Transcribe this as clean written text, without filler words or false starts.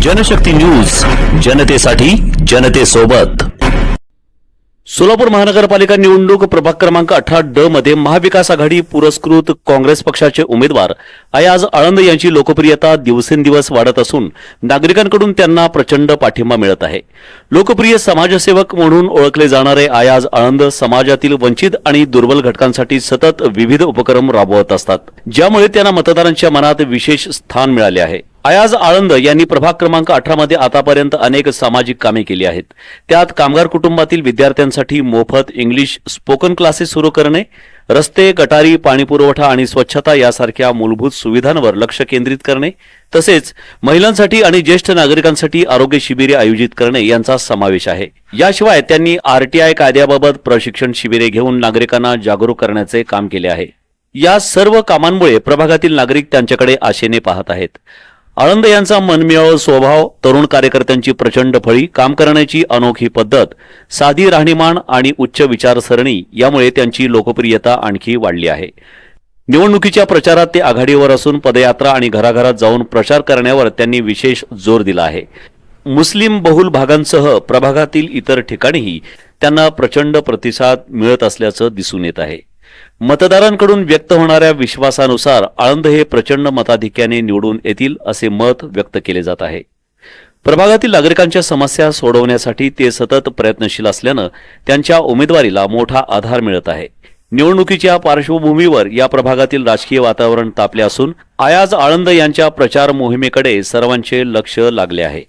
Janshakti news, जनतेसाठी, जनतेसोबत। सोलापूर महानगरपालिका निवडणूक प्रभाग क्रमांक 18 ड मध्ये महाविकास आघाडी पुरस्कृत काँग्रेस पक्षाचे उमेदवार अयाज आळंद यांची लोकप्रियता दिवसेंदिवस वाढत असून नागरिकांकडून त्यांना प्रचंड पाठिंबा मिळत आहे। लोकप्रिय समाजसेवक म्हणून ओळखले जाणारे अयाज आळंद समाजातील वंचित आणि दुर्बल घटकांसाठी सतत विविध उपक्रम राबवत असतात, ज्यामुळे त्यांना मतदारांच्या मनात विशेष स्थान मिळाले आहे। अयाज आळंद यांनी प्रभाग क्रमांक 18 मध्ये आतापर्यंत अनेक सामाजिक कामे केली आहेत। त्यात कामगार कुटुंबातील विद्यार्थ्यांसाठी मोफत इंग्लिश स्पोकन क्लासेस सुरू करणे, रस्ते, गटारी, पाणीपुरवठा आणि स्वच्छता यासारख्या मूलभूत सुविधांवर लक्ष केंद्रित करणे, तसेच महिलांसाठी आणि ज्येष्ठ नागरिकांसाठी आरोग्य शिबिरे आयोजित करणे यांचा समावेश आहे। याशिवाय त्यांनी आरटीआय कायद्याबाबत प्रशिक्षण शिबिरे घेऊन नागरिकांना जागरूक करण्याचे काम केले आहे। या सर्व कामांमुळे प्रभागातील नागरिक त्यांच्याकडे आशेने पाहत आहेत। आळंद यांचा मनमिळावू स्वभाव, तरुण कार्यकर्त्यांची प्रचंड फळी, काम करण्याची अनोखी पद्धत, साधी राहणीमान आणि उच्च विचारसरणी यामुळे त्यांची लोकप्रियता आणखी वाढली आहे। निवडणुकीच्या प्रचारात ते आघाडीवर असून पदयात्रा आणि घराघरात जाऊन प्रचार करण्यावर त्यांनी विशेष जोर दिला आहे। मुस्लिम बहुल भागांसह प्रभागातील इतर ठिकाणीही त्यांना प्रचंड प्रतिसाद मिळत असल्याचं दिसून येत आहे। मतदारांकडून व्यक्त होणाऱ्या विश्वासानुसार आळंद हे प्रचंड मताधिक्याने निवडून येतील असे मत व्यक्त केले जात आहे। प्रभागातील नागरिकांच्या समस्या सोडवण्यासाठी ते सतत प्रयत्नशील असल्याने त्यांच्या उमेदवारीला मोठा आधार मिळत आहे। निवडणुकीच्या पार्श्वभूमीवर या प्रभागातील राजकीय वातावरण तापले असून अयाज आळंद यांच्या प्रचार मोहिमेकडे सर्वांचे लक्ष लागले आहे।